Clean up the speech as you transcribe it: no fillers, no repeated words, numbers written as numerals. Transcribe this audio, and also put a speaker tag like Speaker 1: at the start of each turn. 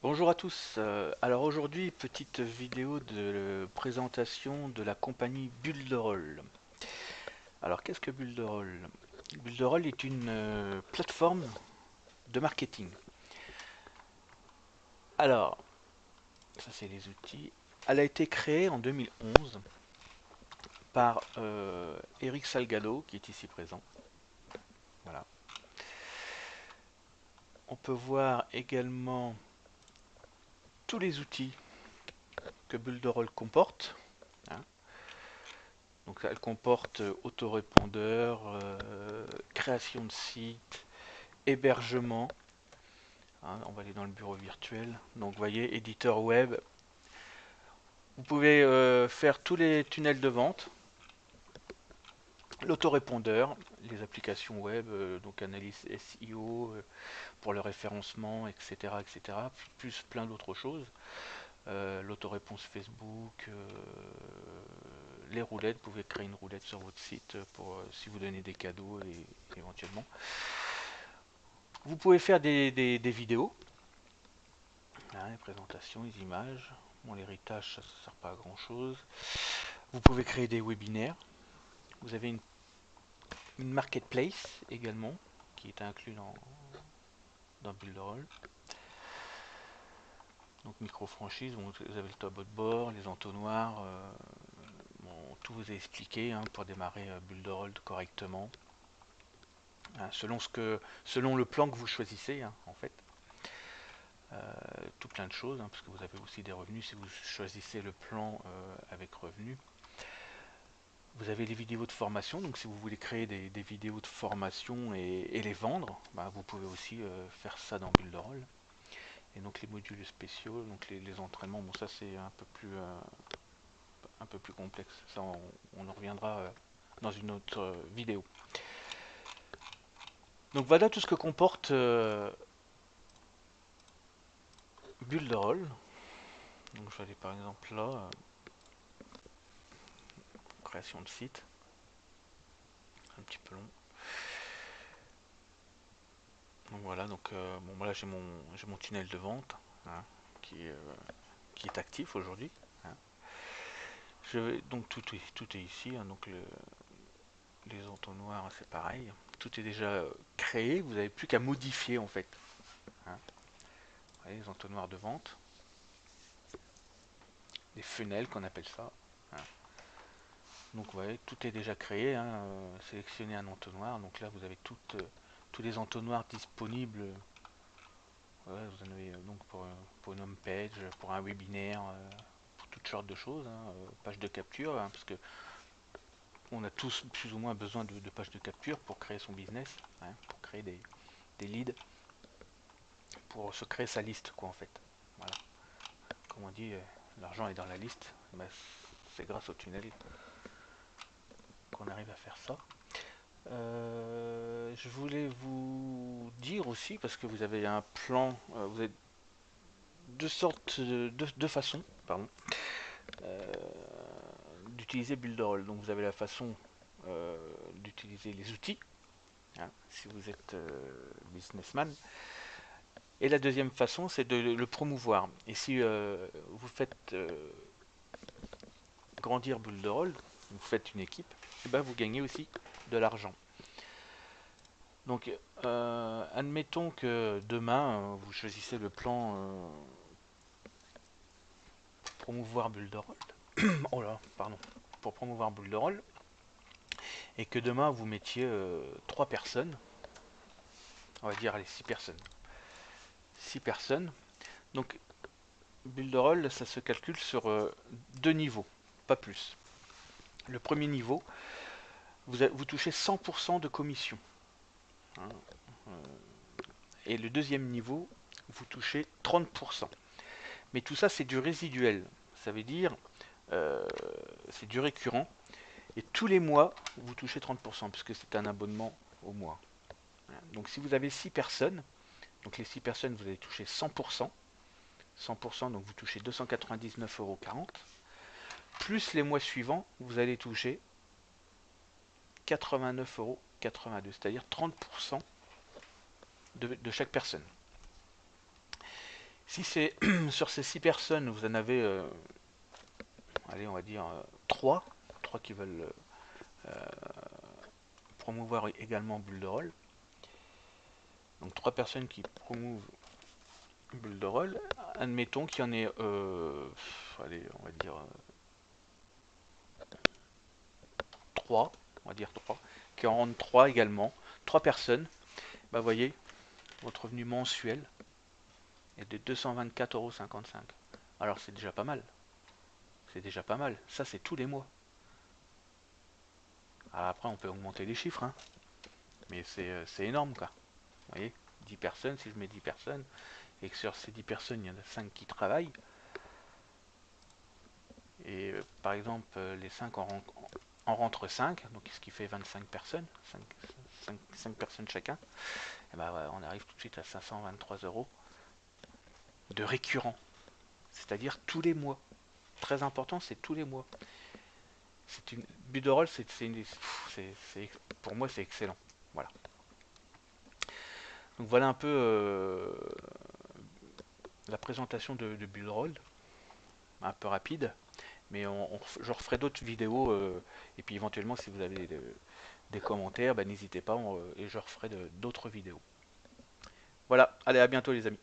Speaker 1: Bonjour à tous. Alors aujourd'hui, petite vidéo de présentation de la compagnie Builderall. Alors qu'est-ce que Builderall? Builderall est une plateforme de marketing. Alors, ça c'est les outils. Elle a été créée en 2011 par Eric Salgado, qui est ici présent. Voilà. On peut voir également tous les outils que Builderall comporte, hein. Donc elle comporte autorépondeur, création de site, hébergement, hein. On va aller dans le bureau virtuel. Donc vous voyez, éditeur web. Vous pouvez faire tous les tunnels de vente, l'autorépondeur, les applications web, donc analyse SEO pour le référencement, etc., etc., plus plein d'autres choses. L'autoréponse Facebook, les roulettes, vous pouvez créer une roulette sur votre site pour si vous donnez des cadeaux et éventuellement. Vous pouvez faire des vidéos, hein, les présentations, les images. Bon, l'héritage, ça ne sert pas à grand chose. Vous pouvez créer des webinaires. Vous avez une marketplace également qui est inclus dans Builderall. Donc micro-franchise, bon, vous avez le tableau de bord, les entonnoirs, bon, tout vous est expliqué hein, pour démarrer Builderall correctement. Hein, selon le plan que vous choisissez hein, en fait. Tout plein de choses, hein, parce que vous avez aussi des revenus si vous choisissez le plan avec revenus. Vous avez les vidéos de formation, donc si vous voulez créer des vidéos de formation et les vendre, bah, vous pouvez aussi faire ça dans Builderall. Et donc les modules spéciaux, donc les entraînements, bon ça c'est un peu plus complexe, ça on en reviendra dans une autre vidéo. Donc voilà tout ce que comporte Builderall. Donc je vais aller par exemple là, création de site, un petit peu long. Donc voilà, donc bon voilà j'ai mon tunnel de vente hein, qui est actif aujourd'hui. Hein. Donc tout est ici, hein, donc les entonnoirs c'est pareil. Tout est déjà créé, vous n'avez plus qu'à modifier en fait. Hein. Voyez, les entonnoirs de vente, les funnels qu'on appelle ça. Hein. Donc vous voyez, tout est déjà créé. Hein, sélectionnez un entonnoir, donc là vous avez tous les entonnoirs disponibles. Ouais, vous en avez donc pour une home page, pour un webinaire, pour toutes sortes de choses, hein, page de capture, hein, parce que on a tous plus ou moins besoin de pages de capture pour créer son business, hein, pour créer des leads, pour se créer sa liste, quoi, en fait. Voilà. Comme on dit, l'argent est dans la liste. Ben, c'est grâce au tunnel qu'on arrive à faire ça. Je voulais vous dire aussi, parce que vous avez un plan, vous avez deux façons, pardon, euh, d'utiliser Builderall. Donc vous avez la façon d'utiliser les outils, hein, si vous êtes businessman. Et la deuxième façon, c'est de le promouvoir. Et si vous faites grandir Builderall, vous faites une équipe, et ben vous gagnez aussi de l'argent. Donc, admettons que demain, vous choisissez le plan pour promouvoir Builderall. Oh là, pardon. Pour promouvoir Builderall. Et que demain, vous mettiez 3 personnes. On va dire, allez, 6 personnes. 6 personnes. Donc, Builderall, ça se calcule sur 2 niveaux, pas plus. Le premier niveau, vous touchez 100% de commission. Hein. Et le deuxième niveau, vous touchez 30%. Mais tout ça, c'est du résiduel. Ça veut dire, euh, c'est du récurrent. Et tous les mois, vous touchez 30%, puisque c'est un abonnement au mois. Donc si vous avez 6 personnes, donc les 6 personnes, vous allez toucher 100%. 100%, donc vous touchez 299,40 €. Plus les mois suivants, vous allez toucher 89,82 €, c'est-à-dire 30% de chaque personne. Si c'est sur ces 6 personnes, vous en avez, allez, on va dire 3 qui veulent promouvoir également Bulle de Rôle. Donc 3 personnes qui promouvent Bulle de Rôle. Admettons qu'il y en ait, allez, on va dire 3, on va dire 3, qui en rendent 3 également. 3 personnes, bah voyez, votre revenu mensuel est de 224,55 €. Alors c'est déjà pas mal. C'est déjà pas mal. Ça, c'est tous les mois. Alors après, on peut augmenter les chiffres, hein, mais c'est énorme, quoi. Vous voyez, 10 personnes, si je mets 10 personnes, et que sur ces 10 personnes, il y en a 5 qui travaillent, et par exemple, les 5 en rentrent 5, donc ce qui fait 25 personnes, 5 personnes chacun, et ben, ouais, on arrive tout de suite à 523 € de récurrent, c'est-à-dire tous les mois. Très important, c'est tous les mois. C'est une but de rôle, pour moi, c'est excellent. Voilà. Donc voilà un peu la présentation de Bullroll, un peu rapide, mais je referai d'autres vidéos, et puis éventuellement si vous avez des commentaires, bah, n'hésitez pas, et je referai d'autres vidéos. Voilà, allez, à bientôt les amis.